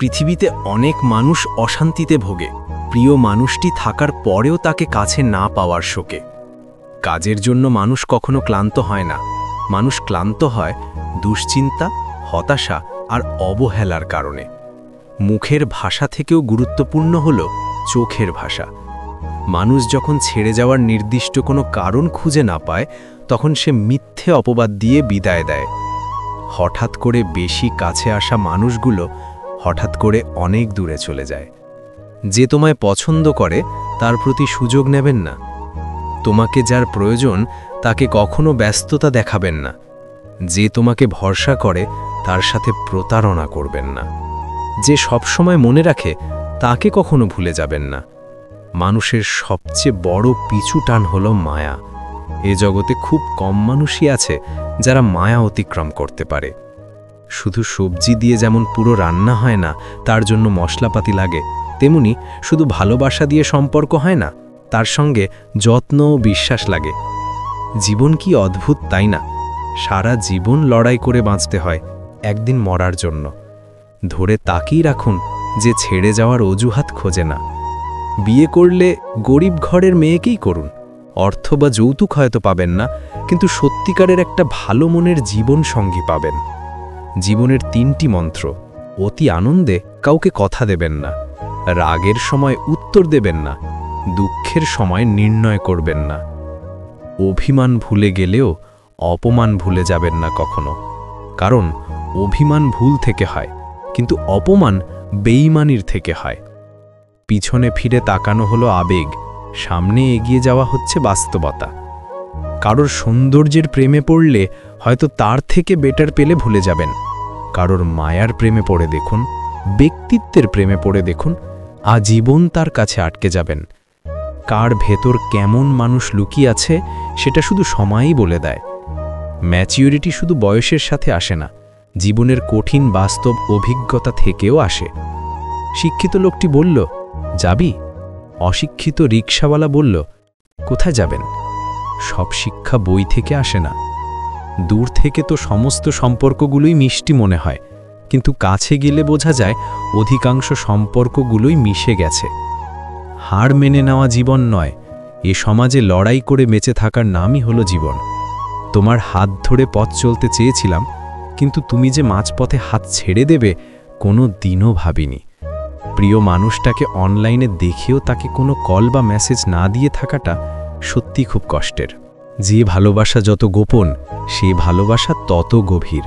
পৃথিবীতে অনেক মানুষ অশান্তিতে ভোগে, প্রিয় মানুষটি থাকার পরেও তাকে কাছে না পাওয়ার শোকে। কাজের জন্য মানুষ কখনো ক্লান্ত হয় না, মানুষ ক্লান্ত হয় দুশ্চিন্তা, হতাশা আর অবহেলার কারণে। মুখের ভাষা থেকেও গুরুত্বপূর্ণ হল চোখের ভাষা। মানুষ যখন ছেড়ে যাওয়ার নির্দিষ্ট কোনো কারণ খুঁজে না পায়, তখন সে মিথ্যে অপবাদ দিয়ে বিদায় দেয়। হঠাৎ করে বেশি কাছে আসা মানুষগুলো হঠাৎ করে অনেক দূরে চলে যায়। যে তোমায় পছন্দ করে তার প্রতি সুযোগ নেবেন না। তোমাকে যার প্রয়োজন তাকে কখনো ব্যস্ততা দেখাবেন না। যে তোমাকে ভরসা করে তার সাথে প্রতারণা করবেন না। যে সবসময় মনে রাখে তাকে কখনো ভুলে যাবেন না। মানুষের সবচেয়ে বড় পিছু টান হলো মায়া। এ জগতে খুব কম মানুষই আছে যারা মায়া অতিক্রম করতে পারে। শুধু সবজি দিয়ে যেমন পুরো রান্না হয় না, তার জন্য মশলাপাতি লাগে, তেমনি শুধু ভালোবাসা দিয়ে সম্পর্ক হয় না, তার সঙ্গে যত্ন ও বিশ্বাস লাগে। জীবন কি অদ্ভুত, তাই না? সারা জীবন লড়াই করে বাঁচতে হয় একদিন মরার জন্য। ধরে তাকিয়ে রাখুন যে ছেড়ে যাওয়ার অজুহাত খোঁজে না। বিয়ে করলে গরিব ঘরের মেয়েকেই করুন। অর্থ বা যৌতুক হয়তো পাবেন না, কিন্তু সত্যিকারের একটা ভালো মনের জীবন সঙ্গী পাবেন। জীবনের 3টি মন্ত্র: অতি আনন্দে কাউকে কথা দেবেন না, রাগের সময় উত্তর দেবেন না, দুঃখের সময় নির্ণয় করবেন না। অভিমান ভুলে গেলেও অপমান ভুলে যাবেন না কখনো, কারণ অভিমান ভুল থেকে হয়, কিন্তু অপমান বেঈমানির থেকে হয়। পিছনে ফিরে তাকানো হলো আবেগ, সামনে এগিয়ে যাওয়া হচ্ছে বাস্তবতা। কারোর সৌন্দর্যের প্রেমে পড়লে হয়তো তার থেকে বেটার পেলে ভুলে যাবেন। কারোর মায়ার প্রেমে পড়ে দেখুন, ব্যক্তিত্বের প্রেমে পড়ে দেখুন, আজীবন তার কাছে আটকে যাবেন। কার ভেতর কেমন মানুষ লুকিয়ে আছে সেটা শুধু সময়ই বলে দেয়। ম্যাচিউরিটি শুধু বয়সের সাথে আসে না, জীবনের কঠিন বাস্তব অভিজ্ঞতা থেকেও আসে। শিক্ষিত লোকটি বলল, যাবি? অশিক্ষিত রিকশাওয়ালা বলল, কোথায় যাবেন? সব শিক্ষা বই থেকে আসে না। দূর থেকে তো সমস্ত সম্পর্কগুলোই মিষ্টি মনে হয়, কিন্তু কাছে গেলে বোঝা যায় অধিকাংশ সম্পর্কগুলোই মিশে গেছে। হার মেনে নেওয়া জীবন নয়, এ সমাজে লড়াই করে বেঁচে থাকার নামই হলো জীবন। তোমার হাত ধরে পথ চলতে চেয়েছিলাম, কিন্তু তুমি যে মাঝপথে হাত ছেড়ে দেবে কোনো দিনও ভাবিনি। প্রিয় মানুষটাকে অনলাইনে দেখেও তাকে কোনো কল বা মেসেজ না দিয়ে থাকাটা সত্যি খুব কষ্টের। যে ভালোবাসা যত গোপন, সে ভালোবাসা তত গভীর।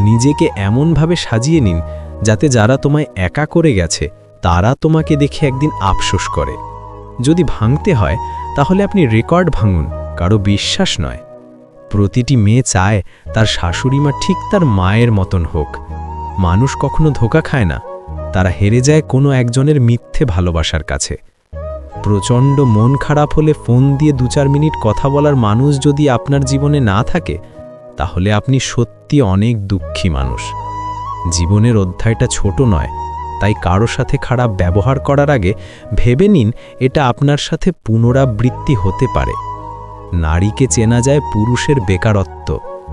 নিজেকে এমনভাবে সাজিয়ে নিন যাতে যারা তোমায় একা করে গেছে তারা তোমাকে দেখে একদিন আফসোস করে। যদি ভাঙতে হয় তাহলে আপনি রেকর্ড ভাঙুন, কারো বিশ্বাস নয়। প্রতিটি মেয়ে চায় তার শাশুড়িমা ঠিক তার মায়ের মতন হোক। মানুষ কখনো ধোঁকা খায় না, তারা হেরে যায় কোনো একজনের মিথ্যে ভালোবাসার কাছে। প্রচণ্ড মন খারাপ হলে ফোন দিয়ে 2-4 মিনিট কথা বলার মানুষ যদি আপনার জীবনে না থাকে, তাহলে আপনি সত্যি অনেক দুঃখী মানুষ। জীবনের অধ্যায়টা ছোট নয়, তাই কারো সাথে খারাপ ব্যবহার করার আগে ভেবে নিন এটা আপনার সাথে পুনরাবৃত্তি হতে পারে। নারীকে চেনা যায় পুরুষের বেকারত্ব,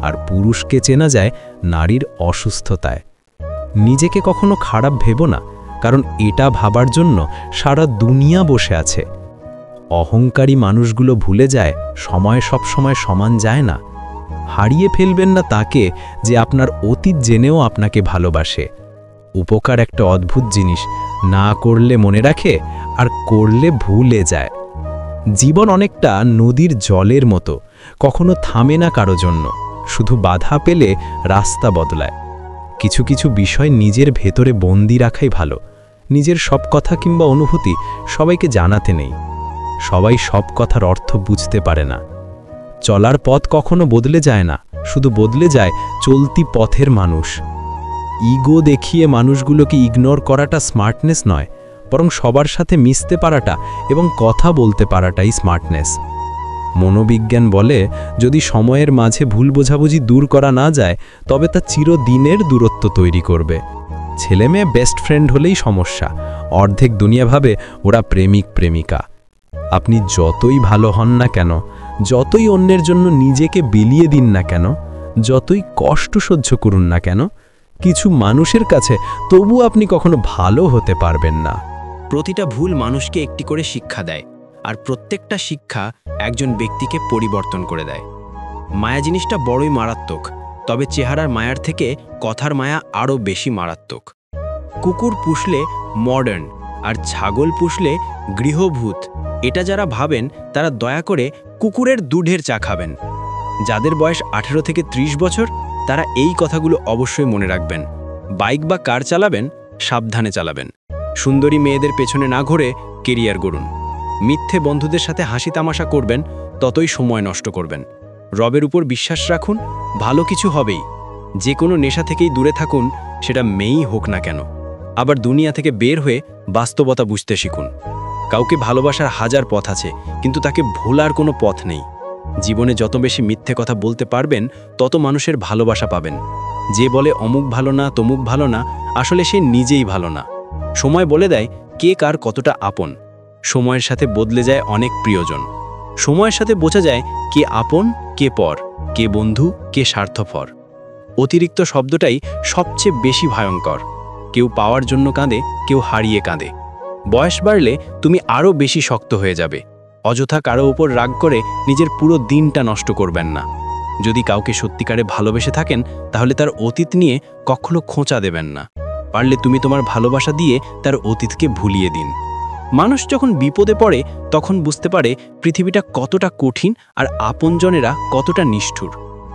আর পুরুষকে চেনা যায় নারীর অসুস্থতায়। নিজেকে কখনো খারাপ ভেবো না, কারণ এটা ভাবার জন্য সারা দুনিয়া বসে আছে। অহংকারী মানুষগুলো ভুলে যায় সময় সব সময় সমান যায় না। হারিয়ে ফেলবেন না তাকে যে আপনার অতীত জেনেও আপনাকে ভালোবাসে। উপকার একটা অদ্ভুত জিনিস, না করলে মনে রাখে আর করলে ভুলে যায়। জীবন অনেকটা নদীর জলের মতো, কখনো থামে না কারো জন্য, শুধু বাধা পেলে রাস্তা বদলায়। কিছু কিছু বিষয় নিজের ভেতরে বন্দি রাখাই ভালো। নিজের সব কথা কিংবা অনুভূতি সবাইকে জানাতে নেই। সবাই সব কথার অর্থ বুঝতে পারে না। চলার পথ কখনো বদলে যায় না, শুধু বদলে যায় চলতি পথের মানুষ। ইগো দেখিয়ে মানুষগুলোকে ইগনোর করাটা স্মার্টনেস নয়, বরং সবার সাথে মিশতে পারাটা এবং কথা বলতে পারাটাই স্মার্টনেস। মনোবিজ্ঞান বলে, যদি সময়ের মাঝে ভুল বোঝাবুঝি দূর করা না যায়, তবে তা চিরদিনের দূরত্ব তৈরি করবে। ছেলে মেয়ে বেস্ট ফ্রেন্ড হলেই সমস্যা, অর্ধেক দুনিয়া ভাবে ওরা প্রেমিক প্রেমিকা। আপনি যতই ভালো হন না কেন, যতই অন্যের জন্য নিজেকে বিলিয়ে দিন না কেন, যতই কষ্ট সহ্য করুন না কেন, কিছু মানুষের কাছে তবু আপনি কখনো ভালো হতে পারবেন না। প্রতিটা ভুল মানুষকে একটি করে শিক্ষা দেয়, আর প্রত্যেকটা শিক্ষা একজন ব্যক্তিকে পরিবর্তন করে দেয়। মায়া জিনিসটা বড়ই মারাত্মক, তবে চেহারার মায়ার থেকে কথার মায়া আরও বেশি মারাত্মক। কুকুর পুষলে মডার্ন, আর ছাগল পুষলে গৃহভূত, এটা যারা ভাবেন তারা দয়া করে কুকুরের দুধের চা খাবেন। যাদের বয়স 18 থেকে 30 বছর তারা এই কথাগুলো অবশ্যই মনে রাখবেন। বাইক বা কার চালাবেন, সাবধানে চালাবেন। সুন্দরী মেয়েদের পেছনে না ঘুরে কেরিয়ার গড়ুন। মিথ্যে বন্ধুদের সাথে হাসি তামাশা করবেন, ততই সময় নষ্ট করবেন। রবের উপর বিশ্বাস রাখুন, ভালো কিছু হবেই। যে কোনো নেশা থেকেই দূরে থাকুন, সেটা মেয়েই হোক না কেন। আবার দুনিয়া থেকে বের হয়ে বাস্তবতা বুঝতে শিখুন। কাউকে ভালোবাসার হাজার পথ আছে, কিন্তু তাকে ভোলার কোনো পথ নেই। জীবনে যত বেশি মিথ্যে কথা বলতে পারবেন, তত মানুষের ভালোবাসা পাবেন। যে বলে অমুক ভালো না, তমুক ভালো না, আসলে সে নিজেই ভালো না। সময় বলে দেয় কে কার কতটা আপন। সময়ের সাথে বদলে যায় অনেক প্রিয়জন। সময়ের সাথে বোঝা যায় কে আপন, কে পর, কে বন্ধু, কে স্বার্থপর। অতিরিক্ত শব্দটাই সবচেয়ে বেশি ভয়ঙ্কর। কেউ পাওয়ার জন্য কাঁদে, কেউ হারিয়ে কাঁদে। বয়স বাড়লে তুমি আরও বেশি শক্ত হয়ে যাবে। অযথা কারো উপর রাগ করে নিজের পুরো দিনটা নষ্ট করবেন না। যদি কাউকে সত্যিকারে ভালোবেসে থাকেন, তাহলে তার অতীত নিয়ে কখনো খোঁচা দেবেন না। পারলে তুমি তোমার ভালোবাসা দিয়ে তার অতীতকে ভুলিয়ে দিন। মানুষ যখন বিপদে পড়ে তখন বুঝতে পারে পৃথিবীটা কতটা কঠিন আর আপনজনেরা কতটা নিষ্ঠুর।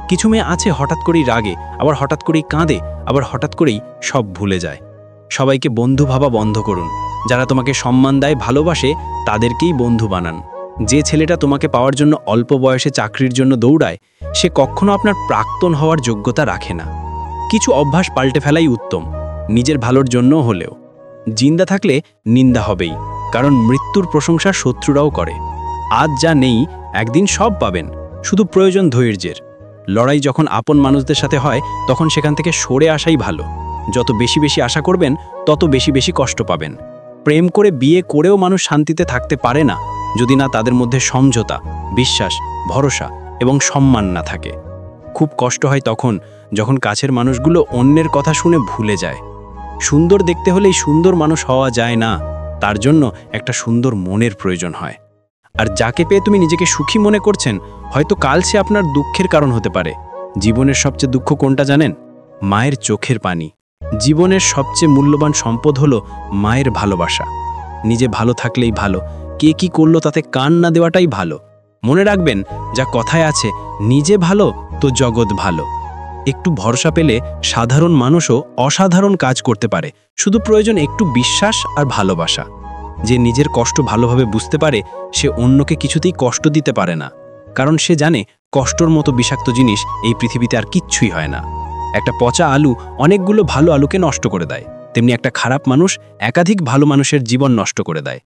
কিছু মেয়ে আছে হঠাৎ করেই রাগে, আবার হঠাৎ করেই কাঁদে, আবার হঠাৎ করেই সব ভুলে যায়। সবাইকে বন্ধু ভাবা বন্ধ করুন। যারা তোমাকে সম্মান দেয়, ভালোবাসে, তাদেরকেই বন্ধু বানান। যে ছেলেটা তোমাকে পাওয়ার জন্য অল্প বয়সে চাকরির জন্য দৌড়ায়, সে কখনো আপনার প্রাক্তন হওয়ার যোগ্যতা রাখে না। কিছু অভ্যাস পাল্টে ফেলাই উত্তম, নিজের ভালোর জন্য হলেও। জিন্দা থাকলে নিন্দা হবেই, কারণ মৃত্যুর প্রশংসা শত্রুরাও করে। আজ যা নেই, একদিন সব পাবেন, শুধু প্রয়োজন ধৈর্যের। লড়াই যখন আপন মানুষদের সাথে হয়, তখন সেখান থেকে সরে আসাই ভালো। যত বেশি বেশি আশা করবেন, তত বেশি বেশি কষ্ট পাবেন। প্রেম করে বিয়ে করেও মানুষ শান্তিতে থাকতে পারে না, যদি না তাদের মধ্যে সমঝোতা, বিশ্বাস, ভরসা এবং সম্মান না থাকে। খুব কষ্ট হয় তখন যখন কাছের মানুষগুলো অন্যের কথা শুনে ভুলে যায়। সুন্দর দেখতে হলেই সুন্দর মানুষ হওয়া যায় না, তার জন্য একটা সুন্দর মনের প্রয়োজন হয়। আর যাকে পেয়ে তুমি নিজেকে সুখী মনে করছেন, হয়তো কাল সে আপনার দুঃখের কারণ হতে পারে। জীবনের সবচেয়ে দুঃখ কোনটা জানেন? মায়ের চোখের পানি। জীবনের সবচেয়ে মূল্যবান সম্পদ হলো মায়ের ভালোবাসা। নিজে ভালো থাকলেই ভালো, কে কি করলো তাতে কান না দেওয়াটাই ভালো। মনে রাখবেন, যা কথায় আছে, নিজে ভালো তো জগৎ ভালো। একটু ভরসা পেলে সাধারণ মানুষও অসাধারণ কাজ করতে পারে। শুধু প্রয়োজন একটু বিশ্বাস আর ভালোবাসা। যে নিজের কষ্ট ভালোভাবে বুঝতে পারে, সে অন্যকে কিছুতেই কষ্ট দিতে পারে না, কারণ সে জানে কষ্টর মতো বিষাক্ত জিনিস এই পৃথিবীতে আর কিচ্ছুই হয় না। একটা পচা আলু অনেকগুলো ভালো আলুকে নষ্ট করে দেয়, তেমনি একটা খারাপ মানুষ একাধিক ভালো মানুষের জীবন নষ্ট করে দেয়।